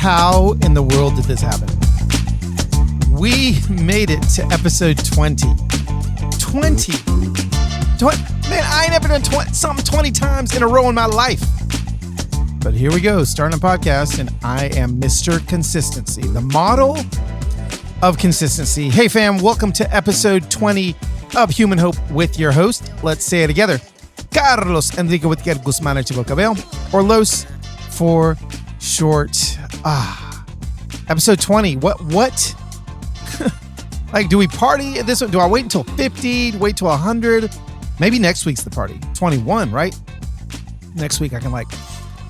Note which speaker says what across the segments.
Speaker 1: How in the world did this happen? We made it to episode 20. 20. Man, I ain't never done something 20 times in a row in my life. But here we go, starting a podcast, and I am Mr. Consistency, the model of consistency. Hey fam, welcome to episode 20 of Human Hope with your host. Let's say it together. Carlos Enrique Whitaker Guzman Cabello, or Los for short. Episode 20. What? Like, do we party at this one? Do I wait until 50? Wait till 100? Maybe next week's the party. 21, right? Next week I can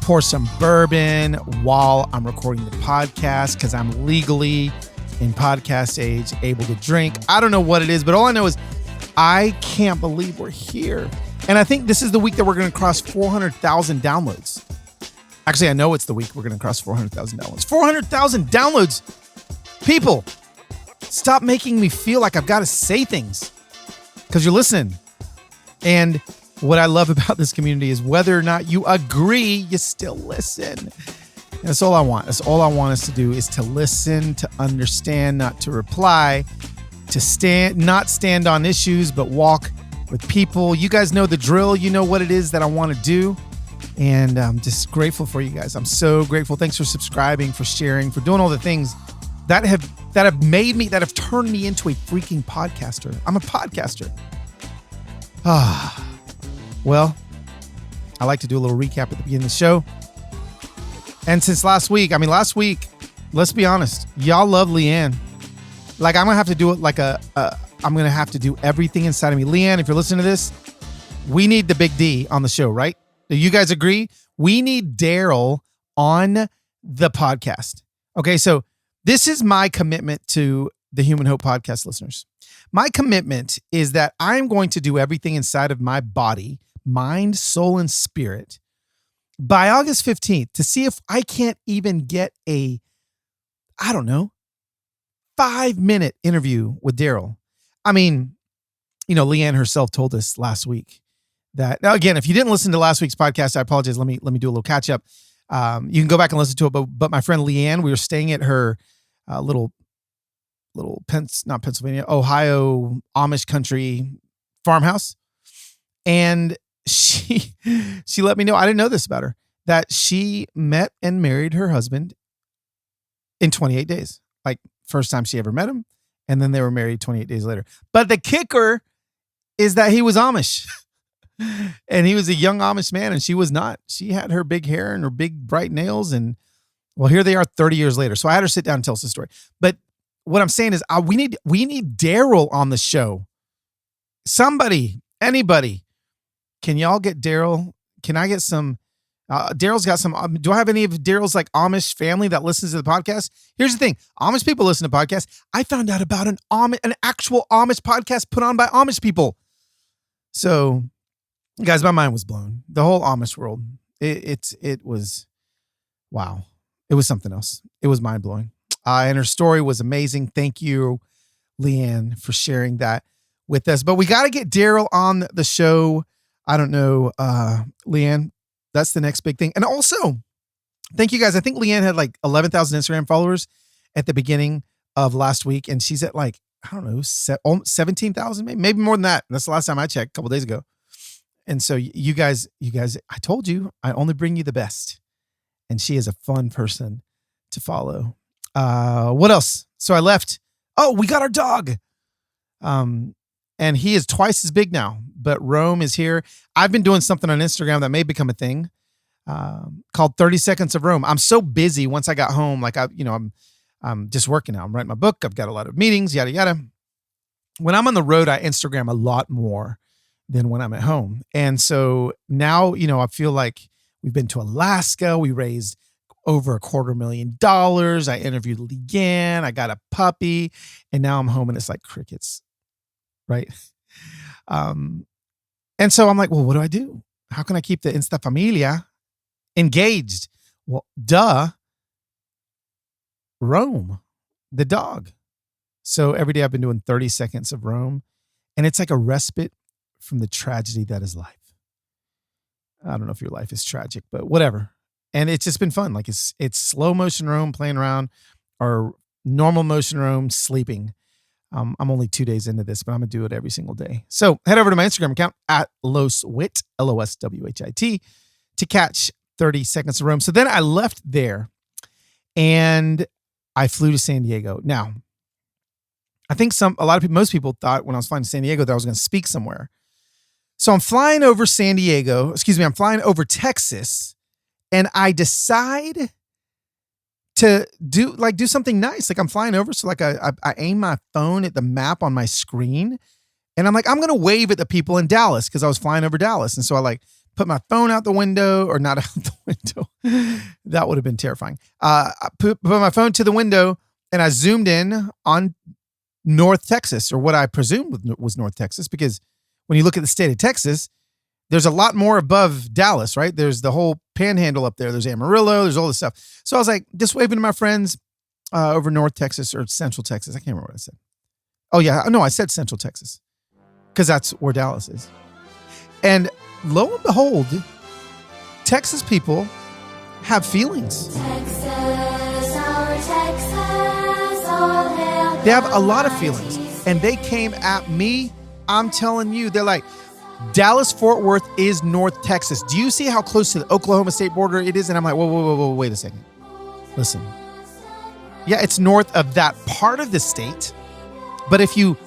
Speaker 1: pour some bourbon while I'm recording the podcast because I'm legally in podcast age able to drink. I don't know what it is, but all I know is I can't believe we're here. And I think this is the week that we're going to cross 400,000 downloads. Actually, I know it's the week we're going to cross 400,000 downloads. 400,000 downloads! People, stop making me feel like I've got to say things because you're listening. And what I love about this community is whether or not you agree, you still listen. And that's all I want. That's all I want us to do is to listen, to understand, not to reply, to not stand on issues, but walk with people. You guys know the drill. You know what it is that I want to do. And I'm just grateful for you guys. I'm so grateful. Thanks for subscribing, for sharing, for doing all the things that have turned me into a freaking podcaster. I'm a podcaster. Well, I like to do a little recap at the beginning of the show. And since last week, let's be honest, y'all love Leanne. I'm going to have to do it I'm going to have to do everything inside of me. Leanne, if you're listening to this, we need the big D on the show, right? Do you guys agree? We need Daryl on the podcast. Okay, so this is my commitment to the Human Hope podcast listeners. My commitment is that I'm going to do everything inside of my body, mind, soul, and spirit by August 15th to see if I can't even get a, 5-minute interview with Daryl. Leanne herself told us last week that, now again, if you didn't listen to last week's podcast, I apologize. Let me do a little catch up. You can go back and listen to it. But my friend Leanne, we were staying at her little Ohio Amish country farmhouse. And she let me know, I didn't know this about her, that she met and married her husband in 28 days. First time she ever met him. And then they were married 28 days later. But the kicker is that he was Amish. And he was a young Amish man and she was not. She had her big hair and her big bright nails. And well, here they are 30 years later. So I had her sit down and tell us the story. But what I'm saying is we need Daryl on the show. Somebody, anybody. Can y'all get Daryl? Can I get some? Daryl's got some. Do I have any of Daryl's Amish family that listens to the podcast? Here's the thing. Amish people listen to podcasts. I found out about an actual Amish podcast put on by Amish people. So, guys, my mind was blown. The whole Amish world. It was, wow. It was something else. It was mind blowing. And her story was amazing. Thank you, Leanne, for sharing that with us. But we got to get Daryl on the show. I don't know, Leanne. That's the next big thing. And also, thank you guys. I think Leanne had 11,000 Instagram followers at the beginning of last week. And she's at 17,000, maybe more than that. That's the last time I checked a couple days ago. And so you guys, I told you, I only bring you the best. And she is a fun person to follow. What else? So I left. Oh, we got our dog. And he is twice as big now, but Rome is here. I've been doing something on Instagram that may become a thing, called 30 Seconds of Rome. I'm so busy once I got home. I'm just working now. I'm writing my book. I've got a lot of meetings, yada, yada. When I'm on the road, I Instagram a lot more than when I'm at home. And so now, I feel like we've been to Alaska. We raised over $250,000. I interviewed Leanne. I got a puppy, and now I'm home and it's like crickets. Right. And so I'm like, well, what do I do? How can I keep the Insta Familia engaged? Well, Rome, the dog. So every day I've been doing 30 seconds of Rome, and it's like a respite from the tragedy that is life. I don't know if your life is tragic, but whatever. And it's just been fun. Like it's slow motion roam playing around or normal motion roam sleeping. I'm only 2 days into this, but I'm going to do it every single day. So head over to my Instagram account at LosWhit, LOSWHIT, to catch 30 seconds of roam. So then I left there and I flew to San Diego. Now, I think most people thought when I was flying to San Diego that I was going to speak somewhere. So I'm flying over I'm flying over Texas, and I decide to do something nice. Like I'm flying over. So like I aim my phone at the map on my screen, and I'm like, I'm going to wave at the people in Dallas because I was flying over Dallas. And so I like put my phone out the window, or not out the window. That would have been terrifying. I put my phone to the window and I zoomed in on North Texas, or what I presumed was North Texas, because when you look at the state of Texas, there's a lot more above Dallas, right? There's the whole panhandle up there. There's Amarillo. There's all this stuff. So I was like, just waving to my friends over North Texas or Central Texas. I can't remember what I said. Oh, yeah. No, I said Central Texas because that's where Dallas is. And lo and behold, Texas people have feelings.
Speaker 2: Texas, our Texas, all hail
Speaker 1: They have a lot of feelings. And they came at me. I'm telling you, they're like, Dallas-Fort Worth is North Texas. Do you see how close to the Oklahoma state border it is? And I'm like, whoa, wait a second. Listen. Yeah, it's north of that part of the state. But if you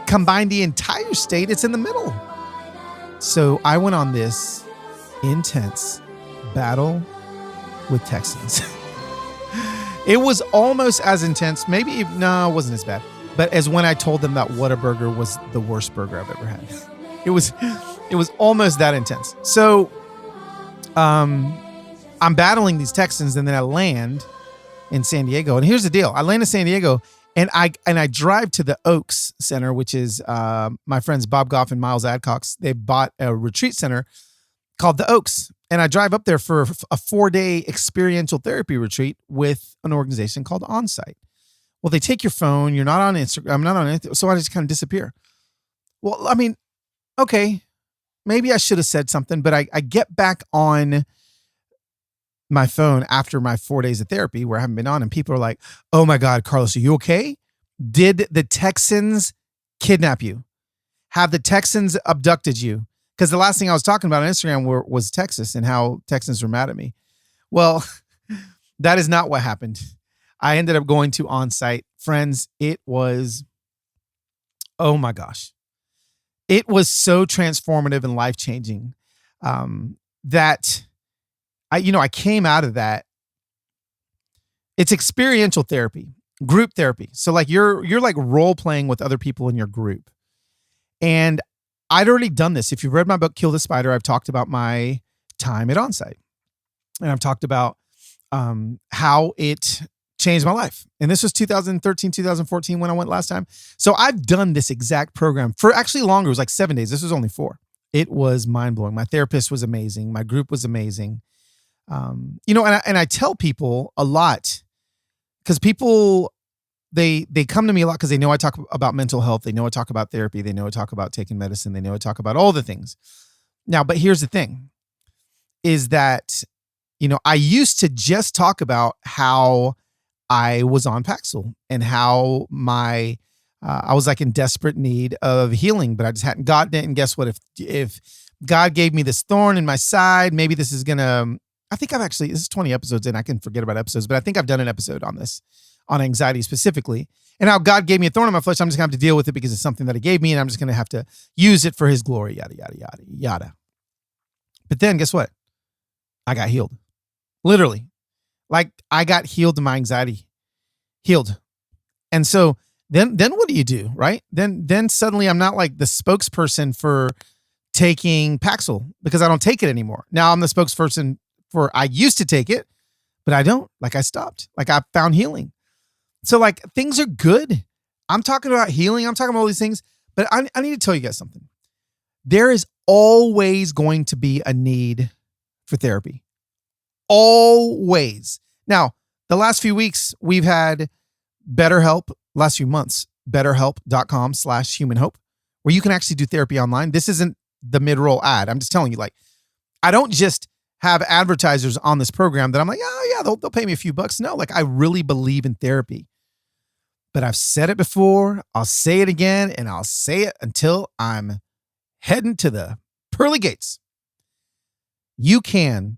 Speaker 1: combine the entire state, it's in the middle. So I went on this intense battle with Texans. It was almost as intense. It wasn't as bad. But as when I told them that Whataburger was the worst burger I've ever had. It was almost that intense. So I'm battling these Texans, and then I land in San Diego. And here's the deal. I land in San Diego, and I drive to the Oaks Center, which is my friends Bob Goff and Miles Adcox. They bought a retreat center called the Oaks. And I drive up there for a 4-day experiential therapy retreat with an organization called Onsite. Well, they take your phone. You're not on Instagram. I'm not on anything. So I just kind of disappear. Well, I mean, okay, maybe I should have said something, but I get back on my phone after my 4 days of therapy where I haven't been on, and people are like, oh my God, Carlos, are you okay? Did the Texans kidnap you? Have the Texans abducted you? Because the last thing I was talking about on Instagram was Texas and how Texans were mad at me. Well, that is not what happened. I ended up going to Onsite. Friends, it was, oh my gosh. It was so transformative and life-changing that I came out of that. It's experiential therapy, group therapy. So like you're like role-playing with other people in your group. And I'd already done this. If you've read my book, Kill the Spider, I've talked about my time at Onsite. And I've talked about how it changed my life. And this was 2013, 2014 when I went last time. So I've done this exact program for actually longer. It was like 7 days. This was only 4. It was mind-blowing. My therapist was amazing. My group was amazing. And I tell people a lot because people, they come to me a lot because they know I talk about mental health. They know I talk about therapy. They know I talk about taking medicine. They know I talk about all the things. Now, but here's the thing is that, I used to just talk about how I was on Paxil and how I was like in desperate need of healing, but I just hadn't gotten it. And guess what? If God gave me this thorn in my side, maybe this is I think this is 20 episodes in. I can forget about episodes, but I think I've done an episode on this, on anxiety specifically, and how God gave me a thorn in my flesh. I'm just gonna have to deal with it because it's something that he gave me, and I'm just gonna have to use it for his glory, yada, yada, yada, yada. But then guess what? I got healed. Literally. Like I got healed to my anxiety. Healed. And so then what do you do, right? Then suddenly I'm not like the spokesperson for taking Paxil because I don't take it anymore. Now I'm the spokesperson I used to take it, but I don't. Like I stopped. Like I found healing. So like things are good. I'm talking about healing. I'm talking about all these things, but I need to tell you guys something. There is always going to be a need for therapy. Always. Now, the last few weeks we've had BetterHelp, last few months, betterhelp.com/humanhope, where you can actually do therapy online. This isn't the mid-roll ad. I'm just telling you, like, I don't just have advertisers on this program that I'm like, oh yeah, they'll pay me a few bucks. No, like I really believe in therapy. But I've said it before, I'll say it again, and I'll say it until I'm heading to the pearly gates. You can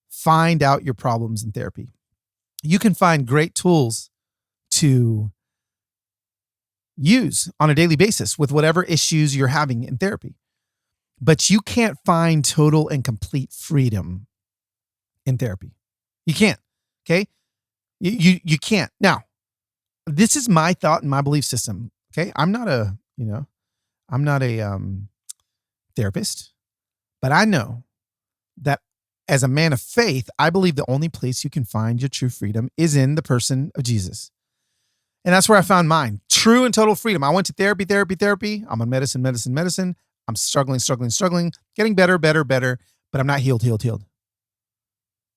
Speaker 1: find out your problems in therapy. You can find great tools to use on a daily basis with whatever issues you're having in therapy. But you can't find total and complete freedom in therapy. You can't. Okay? You can't. Now, this is my thought and my belief system. Okay? I'm not a therapist, but I know that as a man of faith, I believe the only place you can find your true freedom is in the person of Jesus. And that's where I found mine. True and total freedom. I went to therapy. I'm on medicine. I'm struggling, getting better, but I'm not healed.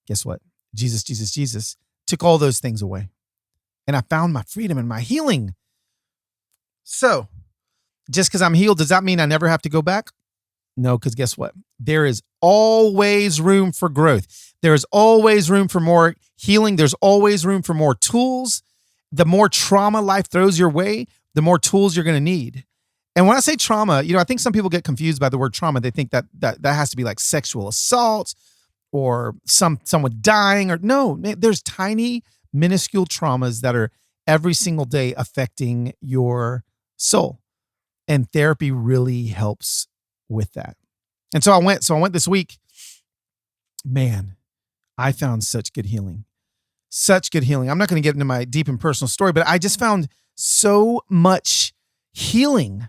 Speaker 1: Guess what? Jesus took all those things away. And I found my freedom and my healing. So, just because I'm healed, does that mean I never have to go back? No, because guess what? There is always room for growth. There is always room for more healing. There's always room for more tools. The more trauma life throws your way, the more tools you're going to need. And when I say trauma, I think some people get confused by the word trauma. They think that has to be like sexual assault or someone dying or no, there's tiny, minuscule traumas that are every single day affecting your soul. And therapy really helps with that. And so I went this week. Man, I found such good healing. I'm not going to get into my deep and personal story, but I just found so much healing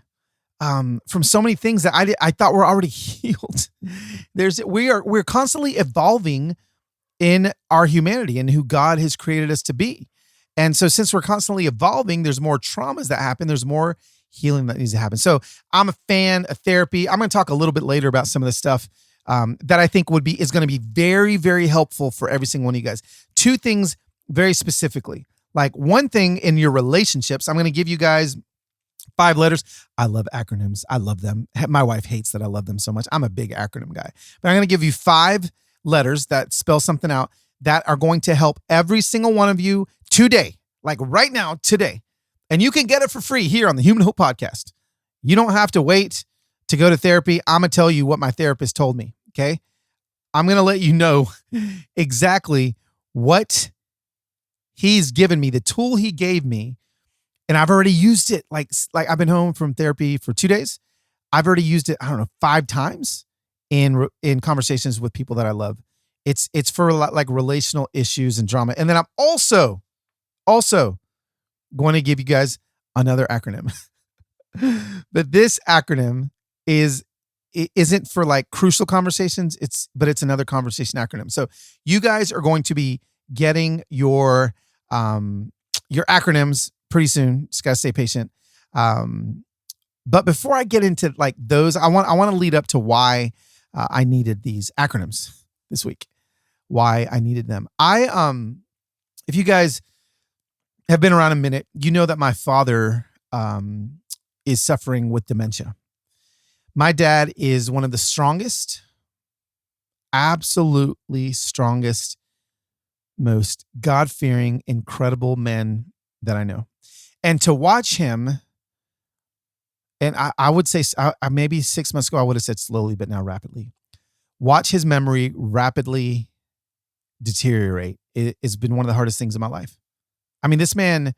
Speaker 1: from so many things that I thought were already healed. We're constantly evolving in our humanity and who God has created us to be. And so since we're constantly evolving, there's more traumas that happen. There's more healing that needs to happen. So I'm a fan of therapy. I'm going to talk a little bit later about some of the stuff that I think is going to be very, very helpful for every single one of you guys. Two things very specifically. Like one thing in your relationships, I'm going to give you guys 5 letters. I love acronyms. I love them. My wife hates that I love them so much. I'm a big acronym guy. But I'm going to give you 5 letters that spell something out that are going to help every single one of you today, like right now, today. And you can get it for free here on the Human Hope Podcast. You don't have to wait to go to therapy. I'm going to tell you what my therapist told me, okay? I'm going to let you know exactly what he's given me, the tool he gave me, and I've already used it. Like I've been home from therapy for 2 days. I've already used it, 5 times in conversations with people that I love. It's for a lot like relational issues and drama. And then I'm also going to give you guys another acronym. But this acronym isn't for like crucial conversations. But it's another conversation acronym. So you guys are going to be getting your acronyms pretty soon. Just gotta stay patient. But before I get into like those, I want to lead up to why I needed these acronyms this week. Why I needed them. If you guys have been around a minute, you know that my father is suffering with dementia. My dad is one of the strongest, absolutely strongest, most God-fearing, incredible men that I know. And to watch him, and I would say maybe 6 months ago, I would have said slowly, but now rapidly. Watch his memory rapidly deteriorate. It's been one of the hardest things in my life. I mean, this man,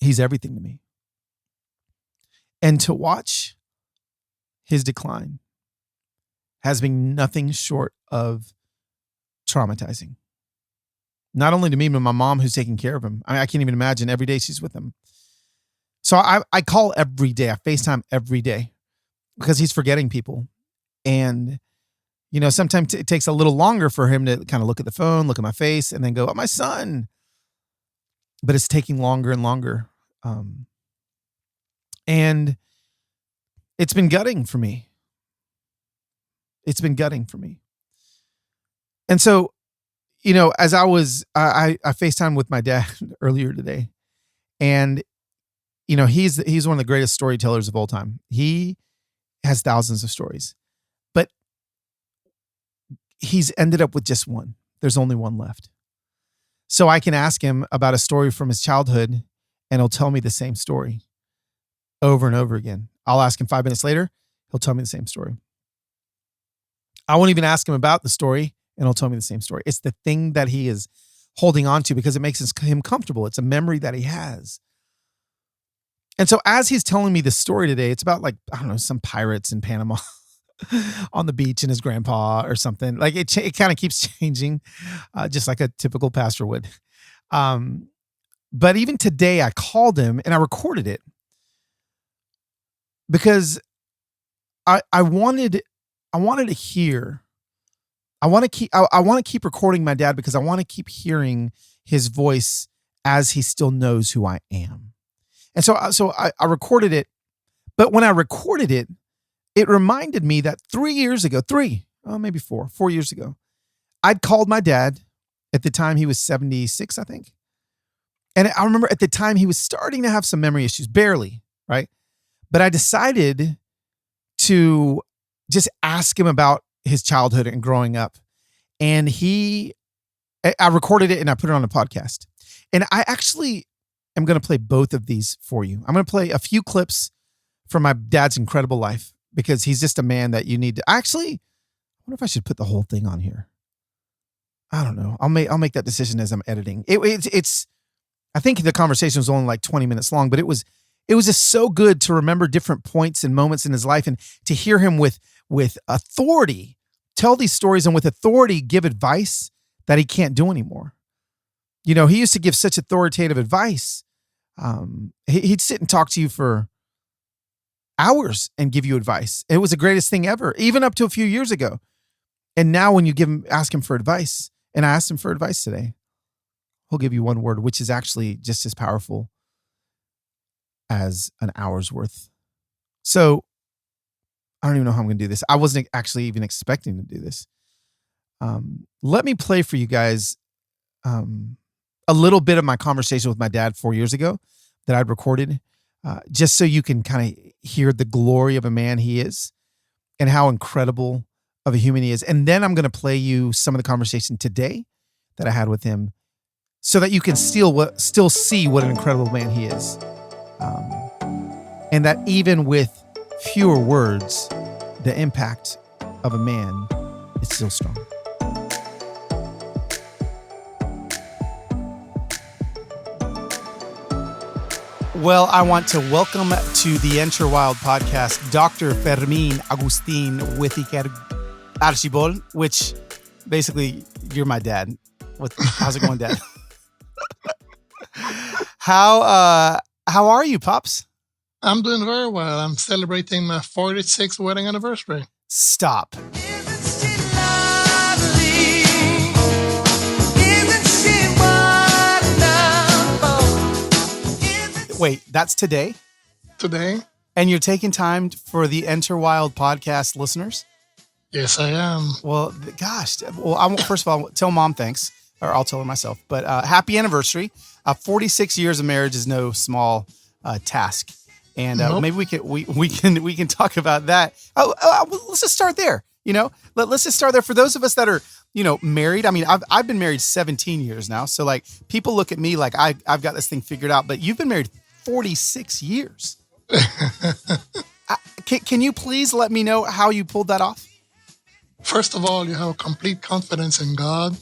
Speaker 1: he's everything to me. And to watch his decline has been nothing short of traumatizing. Not only to me, but my mom who's taking care of him. I can't even imagine. Every day she's with him. So I call every day. I FaceTime every day because he's forgetting people. And, sometimes it takes a little longer for him to kind of look at the phone, look at my face, and then go, oh, my son. But it's taking longer and longer. And it's been gutting for me. And so, as I FaceTime with my dad earlier today, and he's one of the greatest storytellers of all time. He has thousands of stories, but he's ended up with just one. There's only one left. So I can ask him about a story from his childhood, and he'll tell me the same story over and over again. I'll ask him 5 minutes later, he'll tell me the same story. I won't even ask him about the story, and he'll tell me the same story. It's the thing that he is holding on to because it makes him comfortable. It's a memory that he has. And so as he's telling me this story today, it's about some pirates in Panama on the beach and his grandpa or something. Like it kind of keeps changing, just like a typical pastor would. But even today I called him and I recorded it because I wanted to hear. I want to keep recording my dad because I want to keep hearing his voice as he still knows who I am. And so I recorded it, but when I recorded it, it reminded me that 3 years ago, maybe 4 years ago, I'd called my dad. At the time he was 76, I think. And I remember at the time he was starting to have some memory issues, barely, right? But I decided to just ask him about his childhood and growing up. And I recorded it and I put it on a podcast. And I actually am going to play both of these for you. I'm going to play a few clips from my dad's incredible life because he's just a man that you need to I wonder if I should put the whole thing on here. I don't know. I'll make that decision as I'm editing. It's I think the conversation was only like 20 minutes long, but it was just so good to remember different points and moments in his life and to hear him with authority tell these stories and with authority give advice that he can't do anymore. He used to give such authoritative advice. He'd sit and talk to you for hours and give you advice. It was the greatest thing ever, even up to a few years ago. And now when you ask him for advice, and I asked him for advice today, he'll give you one word, which is actually just as powerful as an hour's worth. So I don't even know how I'm going to do this. I wasn't actually even expecting to do this. Let me play for you guys a little bit of my conversation with my dad 4 years ago that I'd recorded, just so you can kind of hear the glory of a man he is and how incredible of a human he is. And then I'm going to play you some of the conversation today that I had with him so that you can still see what an incredible man he is. And that even with fewer words, the impact of a man is still strong. Well, I want to welcome to the Enter Wild podcast, Dr. Fermin Agustin Whitaker Archibald, which basically you're my dad. How's it going, Dad? How are you, Pops?
Speaker 3: I'm doing very well. I'm celebrating my 46th wedding anniversary.
Speaker 1: Stop. Wait, that's today?
Speaker 3: Today.
Speaker 1: And you're taking time for the Enter Wild podcast listeners?
Speaker 3: Yes, I am.
Speaker 1: Well, gosh. Well, first of all, tell Mom thanks, or I'll tell her myself. But happy anniversary. 46 years of marriage is no small task. And
Speaker 3: Nope.
Speaker 1: maybe we can talk about that. Let's just start there. Let's just start there. For those of us that are married. I mean, I've been married 17 years now. So like people look at me like I've got this thing figured out. But you've been married 46 years. Can you please let me know how you pulled that off?
Speaker 3: First of all, you have complete confidence in God.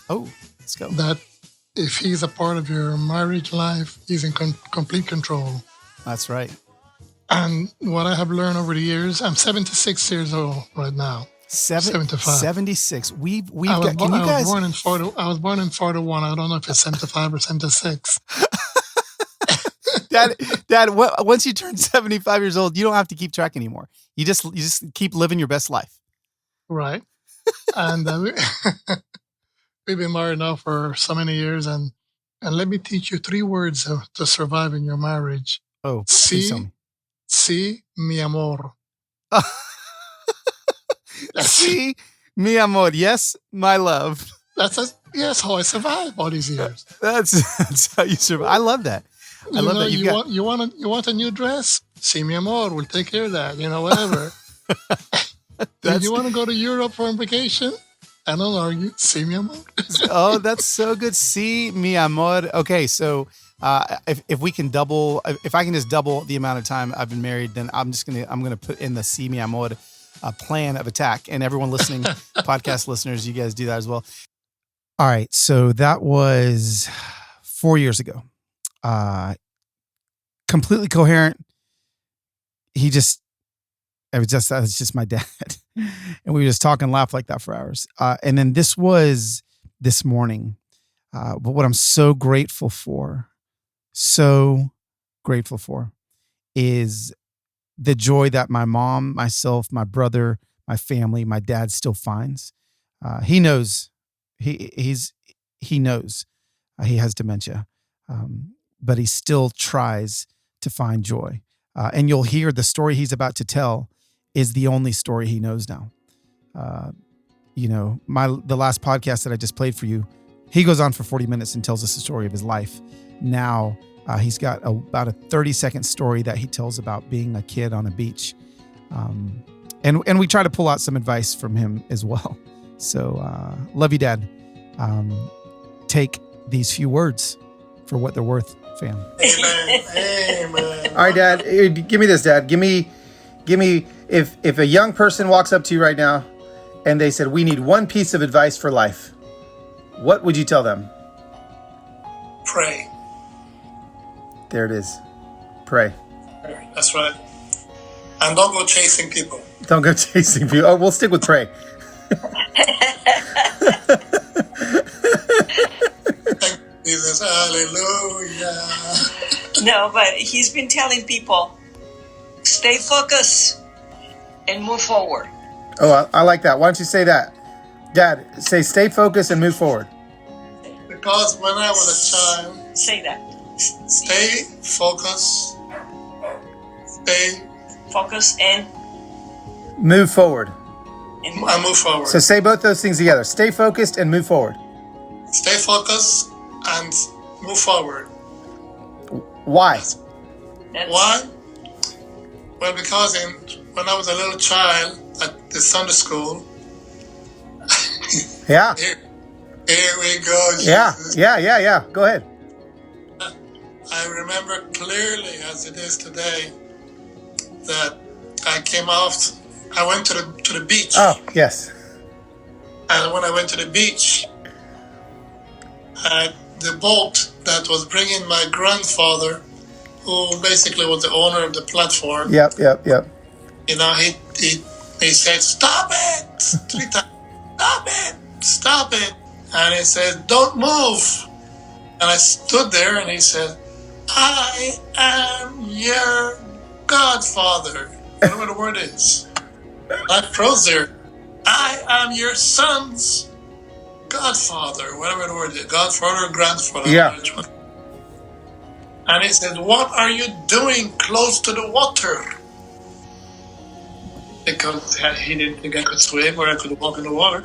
Speaker 1: Oh, let's go.
Speaker 3: That if He's a part of your marriage life, He's in complete control.
Speaker 1: That's right.
Speaker 3: And what I have learned over the years, I'm 76 years old right now. 75.
Speaker 1: 76. Can you
Speaker 3: I
Speaker 1: guys?
Speaker 3: was born in 41. I don't know if it's 75 or 76.
Speaker 1: Dad, once you turn 75 years old, you don't have to keep track anymore. You just keep living your best life.
Speaker 3: Right. And we've been married now for so many years. And let me teach you 3 words to survive in your marriage.
Speaker 1: Oh, please tell me.
Speaker 3: Sí, mi amor.
Speaker 1: Sí, mi amor. Yes, my love.
Speaker 3: That's how I survived all these years.
Speaker 1: That's how you survive. I love that. I love that
Speaker 3: you want a new dress? See me more. We'll take care of that. Whatever. You want to go to Europe for a vacation? I don't argue. See me more.
Speaker 1: Oh, that's so good. See, mi amor. Okay, so if we can double, if I can just double the amount of time I've been married, then I'm gonna put in the see mi amor plan of attack. And everyone listening, podcast listeners, you guys do that as well. All right, so that was 4 years ago. Completely coherent. That's just my dad. And we were just talking, laugh like that for hours. And then this was this morning. But what I'm so grateful for is the joy that my mom, myself, my brother, my family, my dad still finds. He knows he knows he has dementia, but he still tries to find joy. And you'll hear the story he's about to tell is the only story he knows now. The last podcast that I just played for you, he goes on for 40 minutes and tells us the story of his life. Now he's got about a 30-second story that he tells about being a kid on a beach. And we try to pull out some advice from him as well. So love you, Dad. Take these few words for what they're worth, fam.
Speaker 3: Amen. Amen.
Speaker 1: All right, Dad. Give me this, Dad. Give me. If a young person walks up to you right now and they said, we need one piece of advice for life, what would you tell them?
Speaker 3: Pray.
Speaker 1: There it is. Pray.
Speaker 3: That's right. And don't go chasing people.
Speaker 1: Don't go chasing people. Oh, we'll stick with pray.
Speaker 3: Thank Jesus. Hallelujah.
Speaker 4: No, but he's been telling people, stay focused and move forward.
Speaker 1: Oh, I like that. Why don't you say that? Dad, say stay focused and move forward.
Speaker 3: Because when I was a child,
Speaker 4: Say that.
Speaker 3: stay focused, stay
Speaker 4: Focus and
Speaker 1: Move forward.
Speaker 3: and move forward.
Speaker 1: So say both those things together. Stay focused and move forward.
Speaker 3: Stay focused and move forward.
Speaker 1: Why?
Speaker 4: that's
Speaker 3: Why? Well, because when I was a little child at the Sunday school,
Speaker 1: Yeah.
Speaker 3: here we go.
Speaker 1: Yeah.
Speaker 3: Jesus.
Speaker 1: Yeah. Go ahead.
Speaker 3: I remember clearly as it is today that I went to the beach.
Speaker 1: Oh, yes.
Speaker 3: And when I went to the beach, the boat that was bringing my grandfather, who basically was the owner of the platform,
Speaker 1: Yep.
Speaker 3: he said, "Stop it!" 3 times. Stop it. And he said, "Don't move." And I stood there and he said, "I am your godfather." Whatever the word is. I froze there. "I am your son's godfather." Whatever the word is. Godfather or grandfather.
Speaker 1: Yeah.
Speaker 3: And he said, "What are you doing close to the water?" Because he didn't think I could swim or I could walk in the water.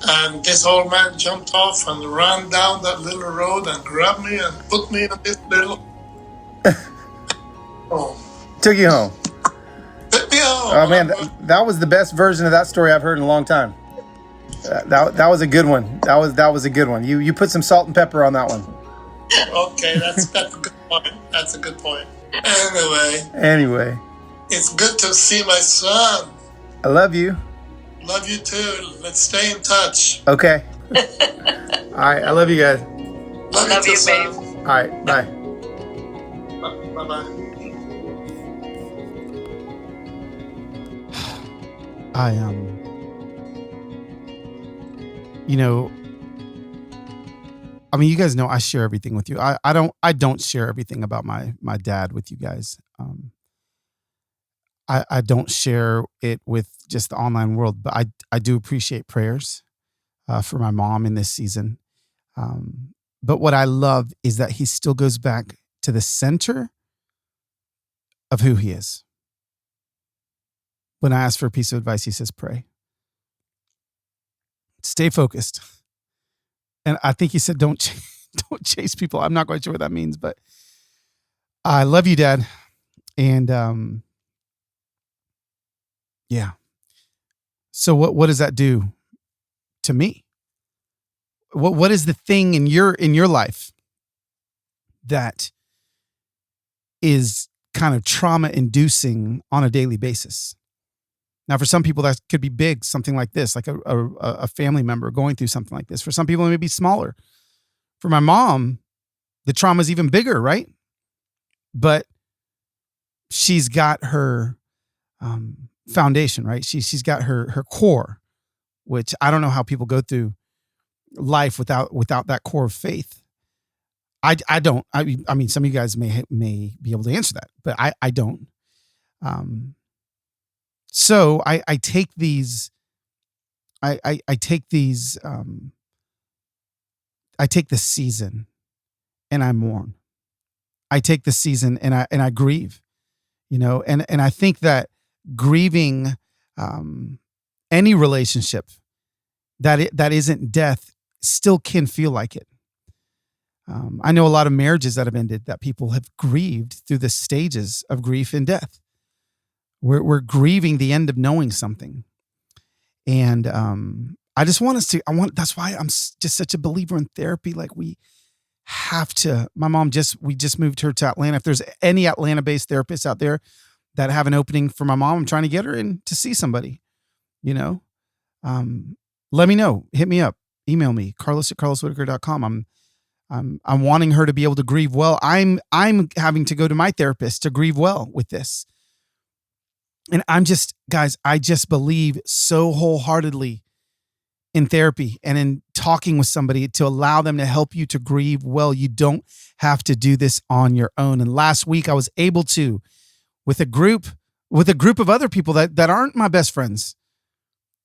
Speaker 3: And this old man jumped off and ran down that little road and grabbed me and put me in this little home.
Speaker 1: Took you home.
Speaker 3: Took me home.
Speaker 1: Oh, man. That was the best version of that story I've heard in a long time. That was a good one. That was a good one. You put some salt and pepper on that one.
Speaker 3: Okay, that's a good point. That's a good point.
Speaker 1: Anyway.
Speaker 3: It's good to see my son.
Speaker 1: I love you.
Speaker 3: Love you too. Let's stay in touch.
Speaker 1: Okay. All right. I love you guys.
Speaker 3: Love you too,
Speaker 4: babe.
Speaker 3: son.
Speaker 1: All right. Bye.
Speaker 3: Bye-bye.
Speaker 1: You guys know I share everything with you. I don't share everything about my dad with you guys. I don't share it with just the online world, but I do appreciate prayers for my mom in this season. But what I love is that he still goes back to the center of who he is. When I ask for a piece of advice, he says, pray. Stay focused. And I think he said, don't chase people. I'm not quite sure what that means, but I love you, Dad. And yeah. So what does that do to me? What is the thing in your life that is kind of trauma inducing on a daily basis? Now, for some people, that could be big, something like this, like a family member going through something like this. For some people, it may be smaller. For my mom, the trauma is even bigger, right? But she's got her foundation, right? She's got her core, which I don't know how people go through life without that core of faith. I don't. I mean, some of you guys may be able to answer that, but I don't. So I take these. I take these. I take the season, and I mourn. I take the season and I grieve, and I think that grieving any relationship that isn't death still can feel like it. I know a lot of marriages that have ended that people have grieved through the stages of grief and death. We're grieving the end of knowing something, and I just want us to. That's why I'm just such a believer in therapy. Like we have to. My mom we just moved her to Atlanta. If there's any Atlanta-based therapists out there that have an opening for my mom, I'm trying to get her in to see somebody. Let me know. Hit me up. Email me, carlos@carloswhitaker.com. I'm wanting her to be able to grieve well. I'm having to go to my therapist to grieve well with this. And guys, I just believe so wholeheartedly in therapy and in talking with somebody to allow them to help you to grieve well. You don't have to do this on your own. And last week I was able to, with a group of other people that aren't my best friends,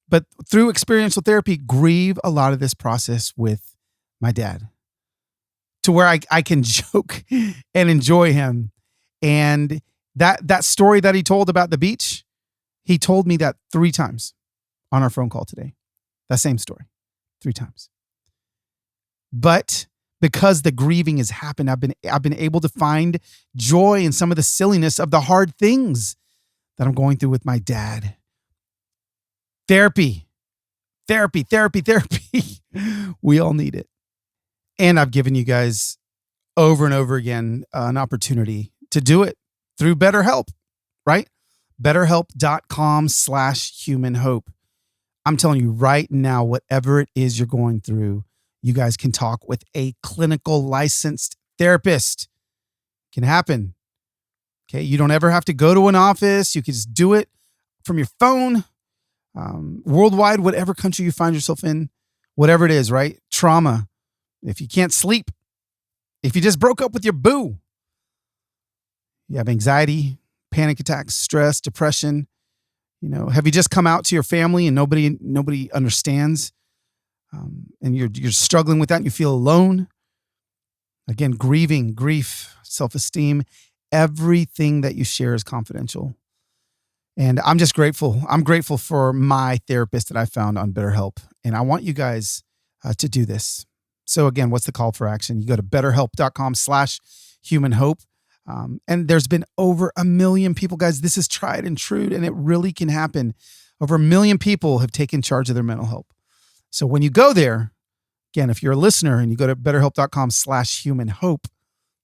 Speaker 1: but through experiential therapy, grieve a lot of this process with my dad to where I can joke and enjoy him. And that story that he told about the beach, he told me that 3 times on our phone call today. That same story, 3 times. But because the grieving has happened, I've been able to find joy in some of the silliness of the hard things that I'm going through with my dad. Therapy. We all need it. And I've given you guys over and over again an opportunity to do it through BetterHelp, right? BetterHelp.com/humanhope. I'm telling you right now, whatever it is you're going through, you guys can talk with a clinical licensed therapist. It can happen. Okay. You don't ever have to go to an office. You can just do it from your phone. Worldwide, whatever country you find yourself in, whatever it is, right? Trauma. If you can't sleep, if you just broke up with your boo, you have anxiety, panic attacks, stress, depression, have you just come out to your family and nobody understands, and you're struggling with that and you feel alone? Again, grieving, grief, self-esteem, everything that you share is confidential. And I'm just grateful. I'm grateful for my therapist that I found on BetterHelp. And I want you guys to do this. So again, what's the call for action? You go to betterhelp.com/humanhope. And there's been over 1 million people, guys. This is tried and true, and it really can happen. Over 1 million people have taken charge of their mental health. So when you go there, again, if you're a listener and you go to betterhelp.com/humanhope,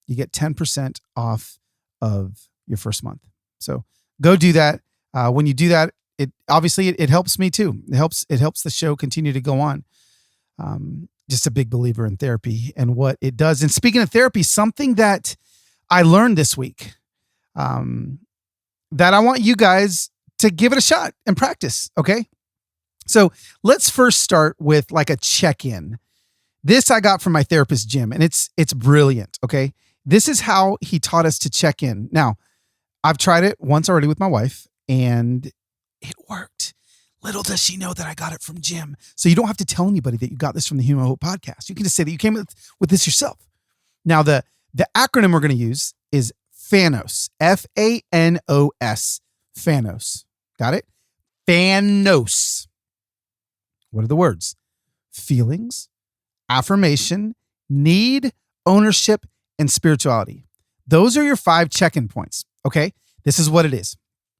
Speaker 1: you get 10% off of your first month. So go do that. When you do that, it helps me too. It helps the show continue to go on. Just a big believer in therapy and what it does. And speaking of therapy, something that I learned this week, that I want you guys to give it a shot and practice. Okay. So let's first start with like a check-in. This I got from my therapist, Jim, and it's brilliant. Okay. This is how he taught us to check in. Now, I've tried it once already with my wife and it worked. Little does she know that I got it from Jim. So you don't have to tell anybody that you got this from the Human Hope podcast. You can just say that you came with this yourself. Now, the acronym we're going to use is FANOS, FANOS, FANOS. Got it? FANOS. What are the words? Feelings, affirmation, need, ownership, and spirituality. Those are your 5 check-in points. Okay. This is what it is.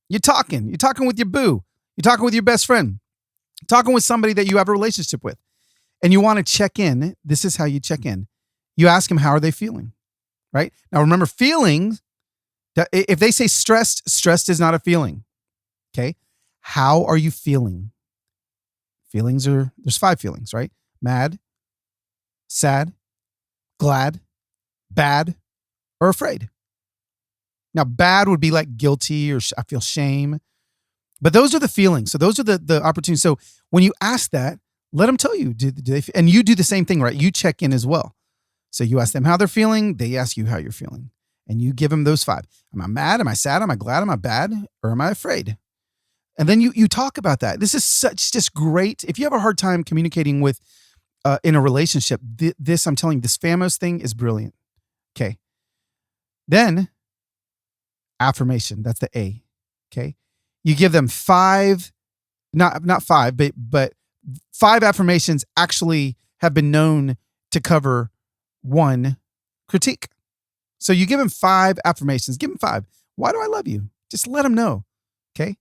Speaker 1: You're talking with your boo. You're talking with your best friend, talking with somebody that you have a relationship with, and you want to check in. This is how you check in. You ask them, how are they feeling? Right? Now, remember, feelings, if they say stressed is not a feeling. Okay. How are you feeling? There's 5 feelings, right? Mad, sad, glad, bad, or afraid. Now, bad would be like guilty or I feel shame. But those are the feelings. So those are the opportunities. So when you ask that, let them tell you, do they, and you do the same thing, right? You check in as well. So you ask them how they're feeling. They ask you how you're feeling. And you give them those 5. Am I mad? Am I sad? Am I glad? Am I bad? Or am I afraid? And then you talk about that. This is just great. If you have a hard time communicating with in a relationship, this, I'm telling you, this Famos thing is brilliant. Okay. Then affirmation. That's the A. Okay. You give them 5, not 5, but 5 affirmations actually have been known to cover 1 critique. So you give them 5 affirmations. Give them 5. Why do I love you? Just let them know. Okay.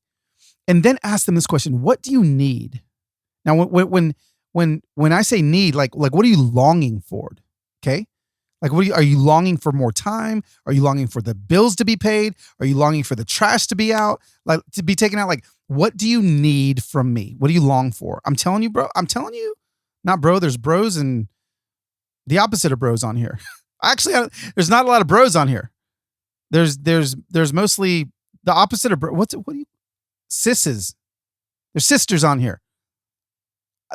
Speaker 1: And then ask them this question: what do you need? Now, when I say need, like what are you longing for? Okay. Like, are you longing for more time? Are you longing for the bills to be paid? Are you longing for the trash to be out, like to be taken out? Like, what do you need from me? What do you long for? I'm telling you, bro. I'm telling you, not bro. There's bros and the opposite of bros on here. Actually, there's not a lot of bros on here. There's mostly the opposite of bro. What do you? Sisses. There's sisters on here.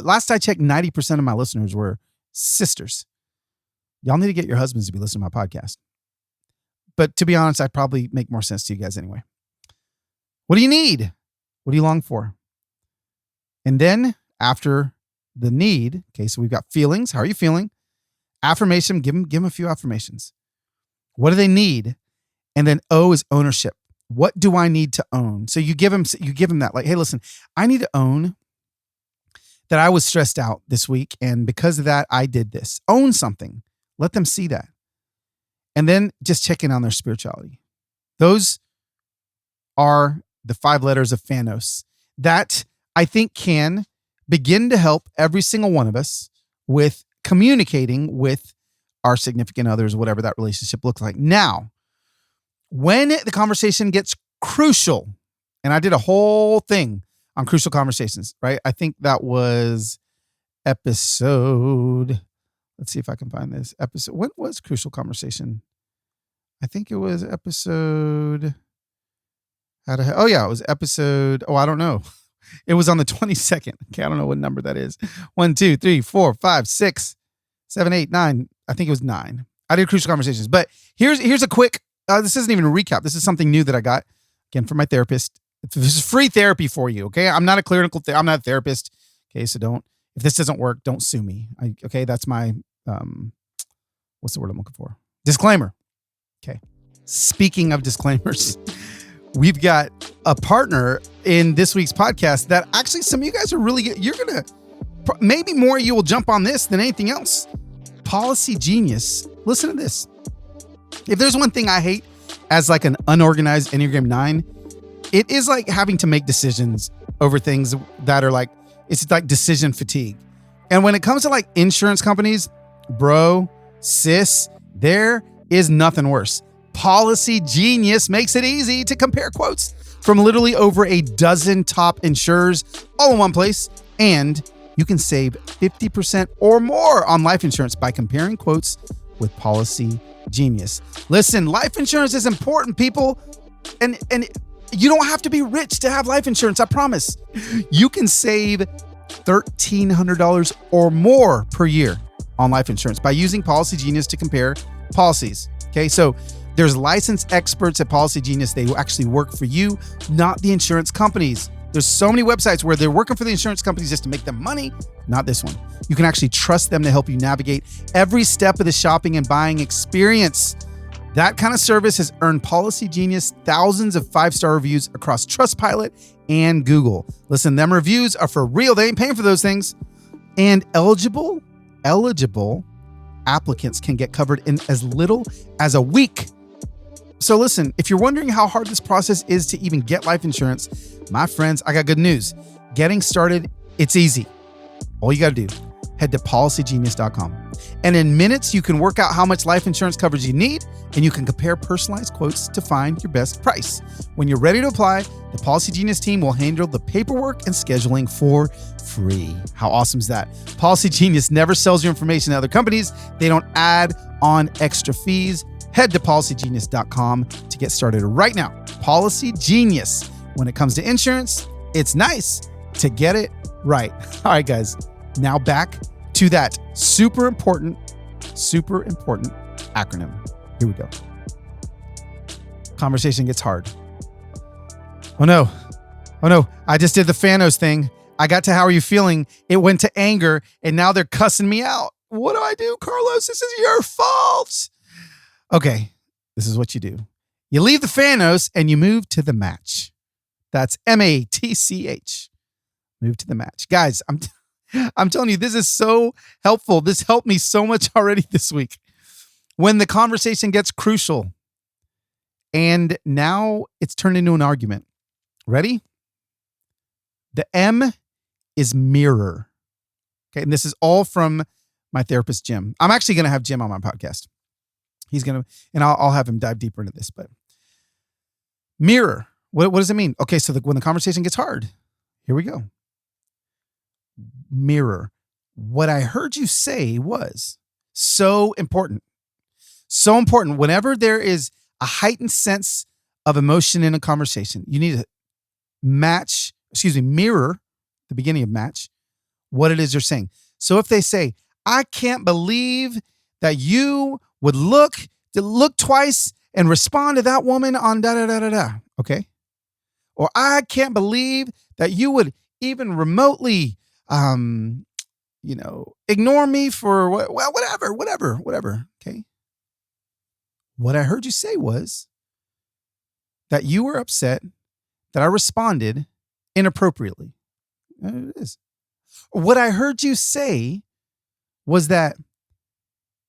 Speaker 1: Last I checked, 90% of my listeners were sisters. Y'all need to get your husbands to be listening to my podcast. But to be honest, I probably make more sense to you guys anyway. What do you need? What do you long for? And then after the need, okay, so we've got feelings. How are you feeling? Affirmation, give them a few affirmations. What do they need? And then O is ownership. What do I need to own? So you give them that, like, hey, listen, I need to own that I was stressed out this week, and because of that, I did this. Own something. Let them see that. And then just check in on their spirituality. Those are the 5 letters of Famos that I think can begin to help every single one of us with communicating with our significant others, whatever that relationship looks like. Now, when the conversation gets crucial, and I did a whole thing on crucial conversations, right? I think that was episode, let's see if I can find this episode. What was crucial conversation? I think it was episode, it was episode, I don't know. It was on the 22nd. Okay, I don't know what number that is. 1, 2, 3, 4, 5, 6, 7, 8, 9. I think it was 9. I did crucial conversations, but here's a quick, this isn't even a recap. This is something new that I got, again, from my therapist. This is free therapy for you, okay? I'm not a clinical, I'm not a therapist, okay? So if this doesn't work, don't sue me, okay? That's my, what's the word I'm looking for? Disclaimer, okay? Speaking of disclaimers, we've got a partner in this week's podcast that actually some of you guys are really good. You're going to, maybe more you will jump on this than anything else. Policy Genius. Listen to this. If there's one thing I hate as like an unorganized Enneagram 9, it is like having to make decisions over things that are like, it's like decision fatigue. And when it comes to like insurance companies, bro, sis, there is nothing worse. Policy Genius makes it easy to compare quotes from literally over a dozen top insurers all in one place. And you can save 50% or more on life insurance by comparing quotes with Policy Genius. Listen, life insurance is important, people. And you don't have to be rich to have life insurance. I promise. You can save $1,300 or more per year on life insurance by using Policy Genius to compare policies. Okay, so there's licensed experts at Policy Genius. They will actually work for you, not the insurance companies. There's so many websites where they're working for the insurance companies just to make them money. Not this one. You can actually trust them to help you navigate every step of the shopping and buying experience. That kind of service has earned Policy Genius thousands of 5-star reviews across Trustpilot and Google. Listen, them reviews are for real. They ain't paying for those things. And eligible applicants can get covered in as little as a week. So listen, if you're wondering how hard this process is to even get life insurance, my friends, I got good news. Getting started, it's easy. All you got to do, head to policygenius.com. And in minutes, you can work out how much life insurance coverage you need, and you can compare personalized quotes to find your best price. When you're ready to apply, the Policy Genius team will handle the paperwork and scheduling for free. How awesome is that? Policy Genius never sells your information to other companies. They don't add on extra fees. Head to policygenius.com to get started right now. Policy Genius. When it comes to insurance, it's nice to get it right. All right, guys. Now back to that super important acronym. Here we go. Conversation gets hard. Oh no. I just did the Thanos thing. I got to how are you feeling? It went to anger, and now they're cussing me out. What do I do, Carlos? This is your fault. Okay, this is what you do. You leave the Thanos and you move to the match. That's MATCH. Move to the match. Guys, I'm telling you, this is so helpful. This helped me so much already this week. When the conversation gets crucial and now it's turned into an argument. Ready? The M is mirror. Okay, and this is all from my therapist, Jim. I'm actually going to have Jim on my podcast. He's going to, and I'll have him dive deeper into this, but mirror, what does it mean? Okay, so when the conversation gets hard, here we go. Mirror. What I heard you say was so important. So important. Whenever there is a heightened sense of emotion in a conversation, you need to mirror the beginning of match, what it is you're saying. So if they say, I can't believe that you would look twice and respond to that woman on da-da-da-da-da, okay? Or I can't believe that you would even remotely, ignore me for, whatever, okay? What I heard you say was that you were upset that I responded inappropriately. It is. What I heard you say was that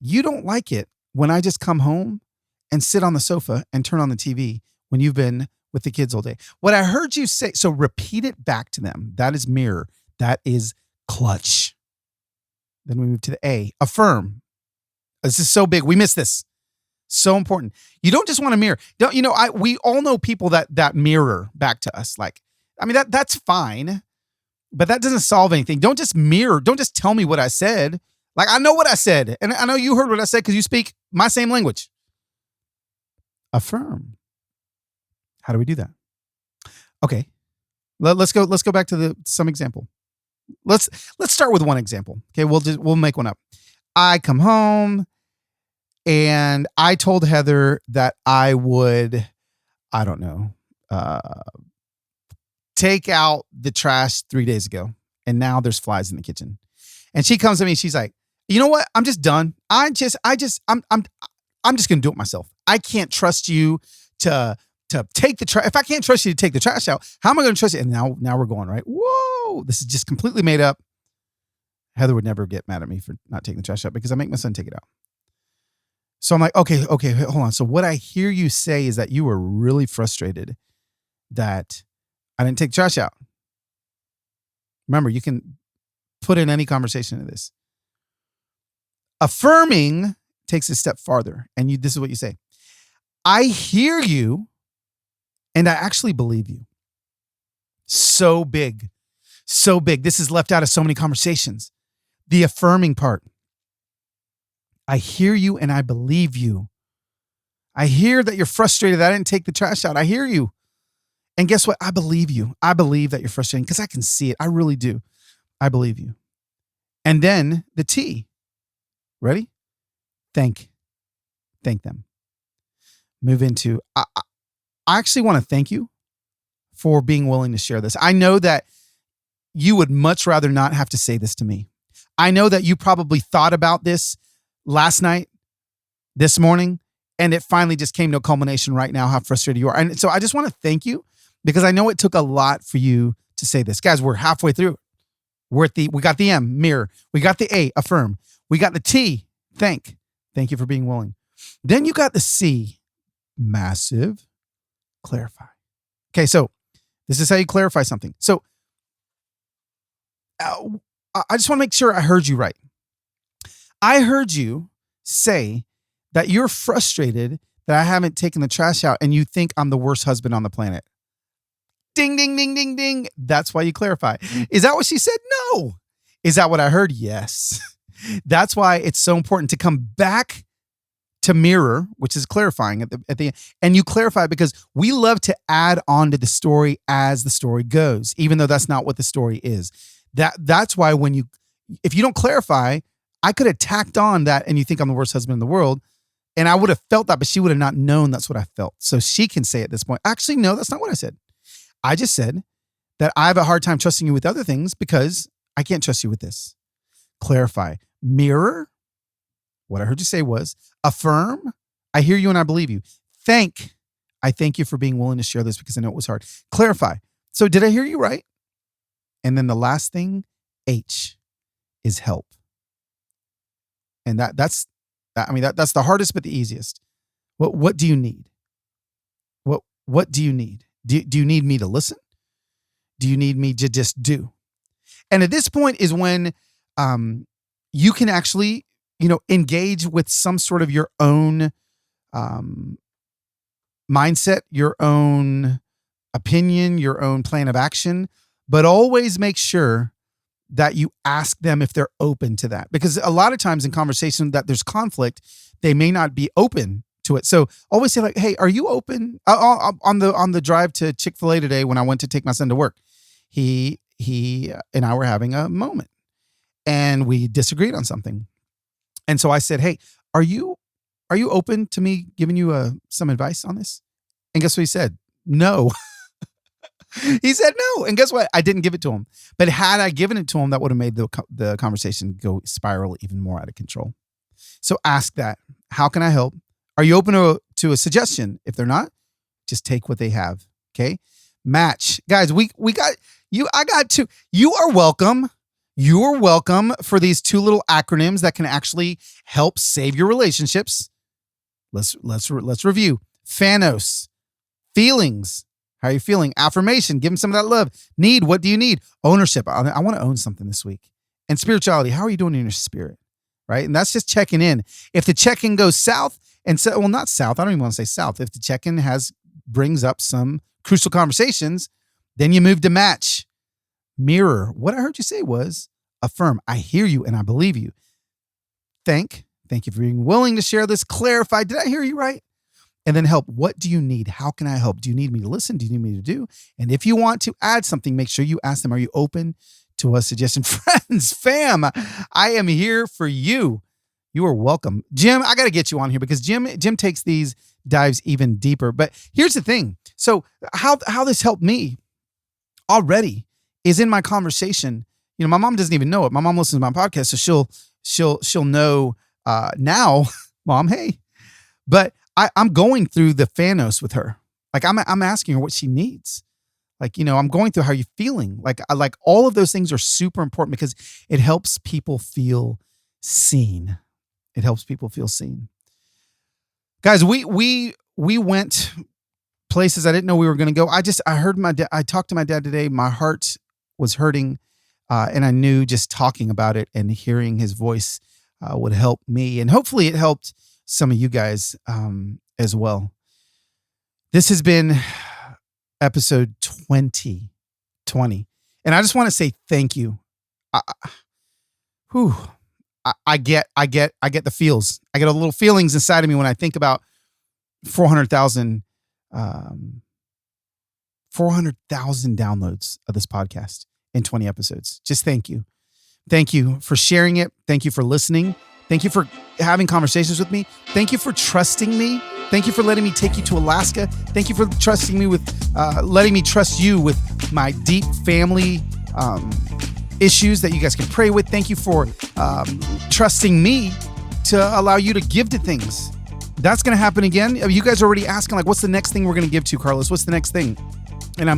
Speaker 1: you don't like it when I just come home and sit on the sofa and turn on the TV when you've been with the kids all day. What I heard you say, so repeat it back to them. That is mirror. That is clutch. Then we move to the A, affirm. This is so big. We miss this. So important. You don't just want to mirror. We all know people that mirror back to us. That's fine, but that doesn't solve anything. Don't just mirror. Don't just tell me what I said. I know what I said, and I know you heard what I said because you speak my same language. Affirm. How do we do that? Okay, let's go back to some example. Let's start with one example. Okay, we'll make one up. I come home and I told Heather that I would, take out the trash 3 days ago, and now there's flies in the kitchen. And she comes to me, she's like, you know what? I'm just done. I'm just going to do it myself. I can't trust you to take the trash. If I can't trust you to take the trash out, how am I going to trust you? And now we're going, right? Whoa, this is just completely made up. Heather would never get mad at me for not taking the trash out because I make my son take it out. So I'm like, okay, hold on. So what I hear you say is that you were really frustrated that I didn't take the trash out. Remember, you can put in any conversation into this. Affirming takes a step farther. And this is what you say. I hear you and I actually believe you. So big. So big. This is left out of so many conversations. The affirming part. I hear you and I believe you. I hear that you're frustrated that I didn't take the trash out. I hear you. And guess what? I believe you. I believe that you're frustrated because I can see it. I really do. I believe you. And then the T. Ready? Thank them. Move into, I actually want to thank you for being willing to share this. I know that you would much rather not have to say this to me. I know that you probably thought about this last night, this morning, and it finally just came to a culmination right now, how frustrated you are. And so I just want to thank you because I know it took a lot for you to say this. Guys, we're halfway through. We got the M, mirror. We got the A, affirm. We got the T, thank you for being willing. Then you got the C, massive clarify. Okay, so this is how you clarify something. So I just want to make sure I heard you right. I heard you say that you're frustrated that I haven't taken the trash out and you think I'm the worst husband on the planet. Ding, ding, ding, ding, ding. That's why you clarify. Is that what she said? No. Is that what I heard? Yes. That's why it's so important to come back to mirror, which is clarifying at the end. And you clarify because we love to add on to the story as the story goes, even though that's not what the story is. That's why if you don't clarify, I could have tacked on that and you think I'm the worst husband in the world. And I would have felt that, but she would have not known that's what I felt. So she can say at this point, actually, no, that's not what I said. I just said that I have a hard time trusting you with other things because I can't trust you with this. Clarify. Mirror. What I heard you say was affirm. I hear you and I believe you. I thank you for being willing to share this because I know it was hard. Clarify. So did I hear you right? And then the last thing, H, is help. And that's the hardest, but the easiest. What do you need? What do you need? Do you need me to listen? Do you need me to just do? And at this point is when you can actually, engage with some sort of your own mindset, your own opinion, your own plan of action, but always make sure that you ask them if they're open to that. Because a lot of times in conversation that there's conflict, they may not be open to it. So always say like, hey, are you open? On the drive to Chick-fil-A today when I went to take my son to work, he and I were having a moment and we disagreed on something. And so I said, hey, are you open to me giving you some advice on this? And guess what he said? No. He said no. And guess what? I didn't give it to him. But had I given it to him, that would have made the conversation go spiral even more out of control. So ask that. How can I help? Are you open to a suggestion? If they're not, just take what they have. Okay. Match. Guys, we got you. I got two. You are welcome. You're welcome for these two little acronyms that can actually help save your relationships. Let's review. Phanos. Feelings. How are you feeling? Affirmation. Give them some of that love. Need. What do you need? Ownership. I want to own something this week. And spirituality. How are you doing in your spirit? Right. And that's just checking in. If the check-in goes south not south. I don't even want to say south. If the check-in brings up some crucial conversations, then you move to match. Mirror. What I heard you say was affirm. I hear you and I believe you. Thank you for being willing to share this. Clarify. Did I hear you right? And then help. What do you need? How can I help? Do you need me to listen? Do you need me to do? And if you want to add something, make sure you ask them, are you open to a suggestion? Friends, fam, I am here for you. You are welcome. Jim, I got to get you on here because Jim takes these dives even deeper. But here's the thing. So how this helped me already is in my conversation. My mom doesn't even know it. My mom listens to my podcast, so she'll know now, Mom, hey. But I'm going through the Phanos with her. Like I'm asking her what she needs. Like, I'm going through how you're feeling. Like all of those things are super important because it helps people feel seen. It helps people feel seen. Guys, we went places I didn't know we were going to go. I heard I talked to my dad today. My heart was hurting. And I knew just talking about it and hearing his voice would help me. And hopefully it helped some of you guys as well. This has been episode 20. And I just want to say thank you. I get the feels. I get a little feelings inside of me when I think about 400,000 downloads of this podcast in 20 episodes. Just thank you. Thank you for sharing it. Thank you for listening. Thank you for having conversations with me. Thank you for trusting me. Thank you for letting me take you to Alaska. Thank you for trusting me with, letting me trust you with my deep family issues that you guys can pray with. Thank you for trusting me to allow you to give to things. That's going to happen again. You guys are already asking, like, what's the next thing we're going to give to, Carlos? What's the next thing? And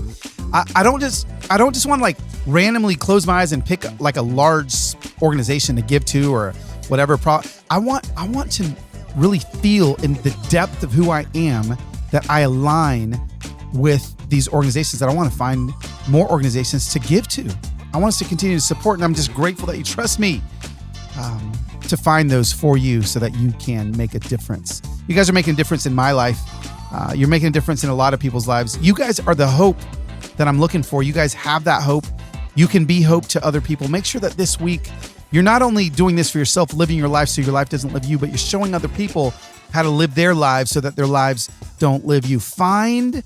Speaker 1: I don't just want to like randomly close my eyes and pick like a large organization to give to or whatever. I want to really feel in the depth of who I am that I align with these organizations, that I want to find more organizations to give to. I want us to continue to support, and I'm just grateful that you trust me to find those for you so that you can make a difference. You guys are making a difference in my life. You're making a difference in a lot of people's lives. You guys are the hope that I'm looking for. You guys have that hope. You can be hope to other people. Make sure that this week, you're not only doing this for yourself, living your life so your life doesn't live you, but you're showing other people how to live their lives so that their lives don't live you. Find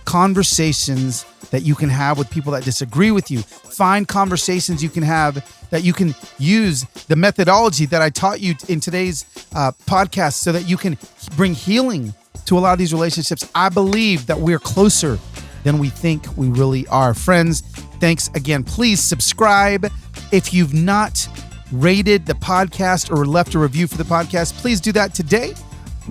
Speaker 1: conversations that you can have with people that disagree with you. Find conversations you can have that you can use the methodology that I taught you in today's podcast so that you can bring healing to a lot of these relationships. I believe that we're closer than we think we really are. Friends, thanks again. Please subscribe. If you've not rated the podcast or left a review for the podcast, please do that today.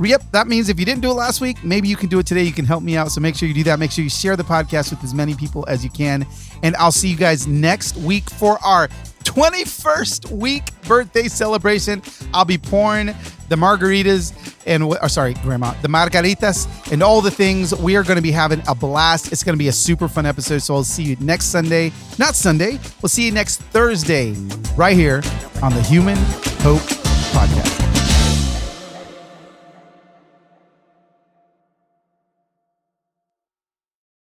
Speaker 1: Yep, that means if you didn't do it last week, maybe you can do it today. You can help me out. So make sure you do that. Make sure you share the podcast with as many people as you can. And I'll see you guys next week for our 21st week birthday celebration. I'll be pouring the margaritas and, Grandma, the margaritas and all the things. We are going to be having a blast. It's going to be a super fun episode. So I'll see you next Sunday. Not Sunday. We'll see you next Thursday right here on the Human Hope Podcast.